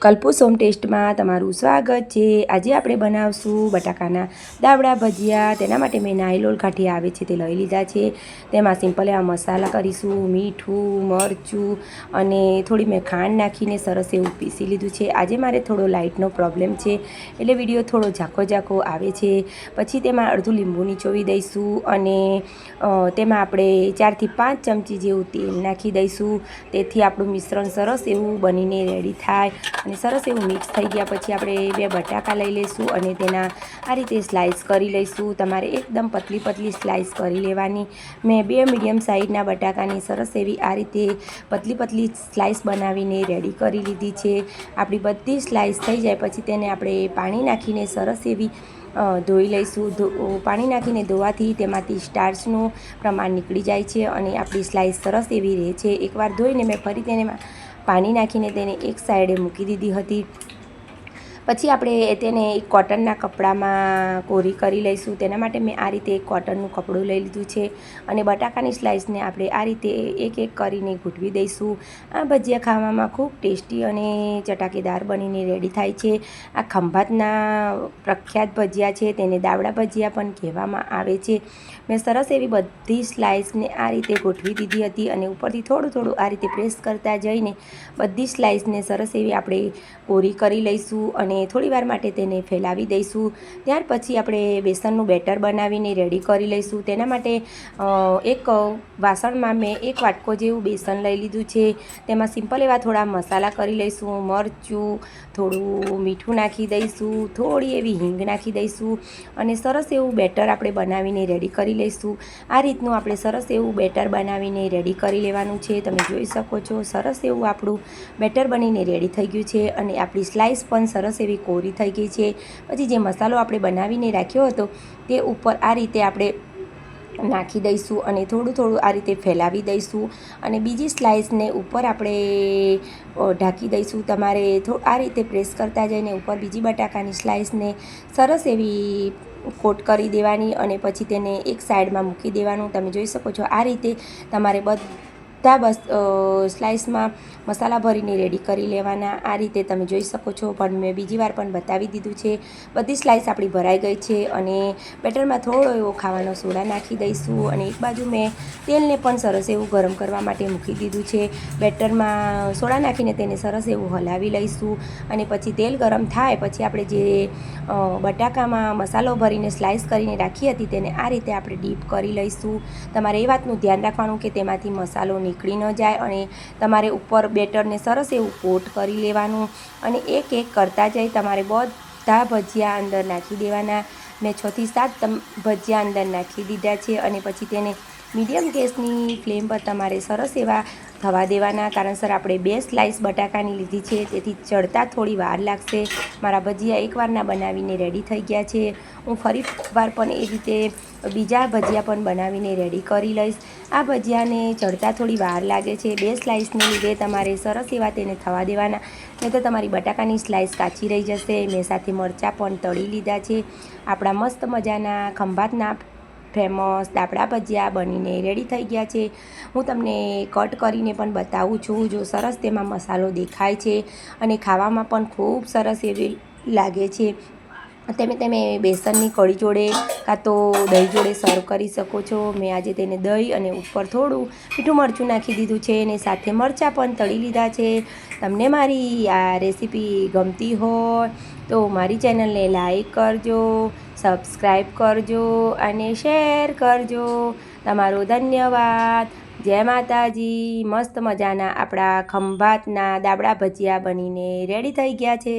કલ્પૂસ home ટેસ્ટમાં તમારું સ્વાગત છે। આજે આપણે બનાવશું બટાકાના દાવડા ભજીયા। તેના માટે મેં નાયલોલ કાઠી આવે છે તે લઈ લીધા છે। તેમાં સિમ્પલ એવા મસાલા કરીશું, મીઠું, મરચું અને થોડી મેં ખાંડ નાખીને સરસ એવું પીસી લીધું છે। આજે મારે થોડો લાઇટનો પ્રોબ્લેમ છે એટલે વિડીયો થોડો ઝાંખો ઝાંખો આવે છે। પછી તેમાં અડધું લીંબુ નીચોવી દઈશું અને તેમાં આપણે 4 થી 5 ચમચી જેવું તેલ નાખી દઈશું, તેથી આપણું મિશ્રણ સરસ એવું બનીને રેડી થાય। અને સરસ એવું મિક્સ થઈ ગયા પછી આપણે 2 બટાકા લઈ લઈશું અને તેના આ રીતે સ્લાઇસ કરી લઈશું। તમારે એકદમ પતલી પતલી સ્લાઇસ કરી લેવાની। મેં 2 મીડિયમ સાઇઝના બટાકાની સરસ એવી આ રીતે પતલી પતલી સ્લાઇસ બનાવીને રેડી કરી લીધી છે। આપણી બધી સ્લાઇસ થઈ જાય પછી તેને આપણે પાણી નાખીને સરસ એવી ધોઈ લઈશું। પાણી નાખીને ધોવાથી તેમાંથી સ્ટાર્ચનું પ્રમાણ નીકળી જાય છે અને આપણી સ્લાઇસ સરસ એવી રહે છે। એકવાર ધોઈને મેં ફરી તેને પાણી નાખીને તેને એક સાઈડે મૂકી દીધી હતી। પછી આપણે તેને એક કોટનના કપડામાં કોરી કરી લઈશું। તેના માટે મેં આ રીતે એક કોટનનું કપડું લઈ લીધું છે અને બટાકાની સ્લાઇસને આપણે આ રીતે એક એક કરીને ગૂંથવી દઈશું। આ ભજીયા ખાવામાં ખૂબ ટેસ્ટી અને ચટાકેદાર બનીને રેડી થાય છે। આ ખંભાતના પ્રખ્યાત ભજીયા છે, તેને દાવડા ભજીયા પણ કહેવામાં આવે છે। મેં સરસ એવી બધી સ્લાઇસને આ રીતે ગોઠવી દીધી હતી અને ઉપરથી થોડું થોડું આ રીતે પ્રેસ કરતા જઈને બધી સ્લાઇસને સરસ એવી આપણે કોરી કરી લઈશું અને થોડીવાર માટે તેને ફેલાવી દઈશું। ત્યાર પછી આપણે બેસનનું બેટર બનાવીને રેડી કરી લઈશું। તેના માટે એક વાસણમાં મેં 1 વાટકો જેવું બેસન લઈ લીધું છે। તેમાં સિમ્પલ એવા થોડા મસાલા કરી લઈશું, મરચું, થોડું મીઠું નાખી દઈશું, થોડી એવી હિંગ નાખી દઈશું અને સરસ એવું બેટર આપણે બનાવીને રેડી કરી લઈશું। આ રીતનું આપણે સરસ એવું બેટર બનાવીને રેડી કરી લેવાનું છે। તમે જોઈ શકો છો સરસ એવું આપણું બેટર બનીને રેડી થઈ ગયું છે અને આપણી સ્લાઇસ પણ સરસ એવી કોરી થઈ ગઈ છે। પછી જે મસાલો આપણે બનાવીને રાખ્યો હતો તે ઉપર આ રીતે આપણે નાખી દઈશું અને થોડું થોડું આ રીતે ફેલાવી દઈશું અને બીજી સ્લાઇસને ઉપર આપણે ઢાંકી દઈશું। તમારે આ રીતે પ્રેસ કરતા જઈને ઉપર બીજી બટાકાની સ્લાઇસને સરસ એવી કોટ કરી દેવાની અને પછી તેને એક સાઈડમાં મૂકી દેવાનું। તમે જોઈ શકો છો આ રીતે તમારે બધા સ્લાઇસમાં મસાલા ભરીને રેડી કરી લેવાના। આ રીતે તમે જોઈ શકો છો, પણ મેં બીજી વાર પણ બતાવી દીધું છે। બધી સ્લાઇસ આપણી ભરાઈ ગઈ છે અને બેટરમાં થોડો એવો ખાવાનો સોડા નાખી દઈશું અને એક બાજુ મેં તેલને પણ સરસ એવું ગરમ કરવા માટે મૂકી દીધું છે। બેટરમાં સોડા નાખીને તેને સરસ એવું હલાવી લઈશું અને પછી તેલ ગરમ થાય પછી આપણે જે બટાકામાં મસાલો ભરીને સ્લાઇસ કરીને રાખી હતી તેને આ રીતે આપણે ડીપ કરી લઈશું। તમારે એ વાતનું ધ્યાન રાખવાનું કે તેમાંથી મસાલો નીકળી ન જાય અને તમારે ઉપર બેટરને સરસ એવું કોટ કરી લેવાનું અને એક એક કરતા જઈ તમારે બધા ભજીયા અંદર નાખી દેવાના। મેં 6 થી 7 ભજીયા અંદર નાખી દીધા છે અને પછી તેને મીડિયમ ગેસની ફ્લેમ પર તમારે સરસ એવા થવા દેવાના, કારણસર આપણે 2 સ્લાઇસ બટાકાની લીધી છે તેથી ચડતા થોડી વાર લાગશે। મારા ભજીયા એકવારના બનાવીને રેડી થઈ ગયા છે। હું ફરી વાર પણ એ રીતે બીજા ભજીયા પણ બનાવીને રેડી કરી લઈશ। આ ભજીયાને ચડતા થોડી વાર લાગે છે, 2 સ્લાઇસને લીધે તમારે સરસ એવા તેને થવા દેવાના, નહીં તો તમારી બટાકાની સ્લાઇસ કાચી રહી જશે। મેં સાથે મરચાં પણ તળી લીધા છે। આપણા મસ્ત મજાના ખંભાતના ફેમસ દાબડા ભજીયા બનીને રેડી થઈ ગયા છે। હું તમને કટ કરીને પણ બતાવું છું, જો સરસ તેમાં મસાલો દેખાય છે અને ખાવામાં પણ ખૂબ સરસ એવી લાગે છે। તમે બેસનની કઢી જોડે કાં તો દહીં જોડે સર્વ કરી શકો છો। મેં આજે તેને દહીં અને ઉપર થોડું મીઠું મરચું નાખી દીધું છે અને સાથે મરચાં પણ તળી લીધા છે। તમને મારી આ રેસીપી ગમતી હોય તો મારી ચેનલને લાઈક કરજો, સબસ્ક્રાઈબ કરજો અને શેર કરજો। તમારો ધન્યવાદ। જય માતાજી। મસ્ત મજાના આપણા ખંભાતના દાબડા ભજીયા બનીને રેડી થઈ ગયા છે।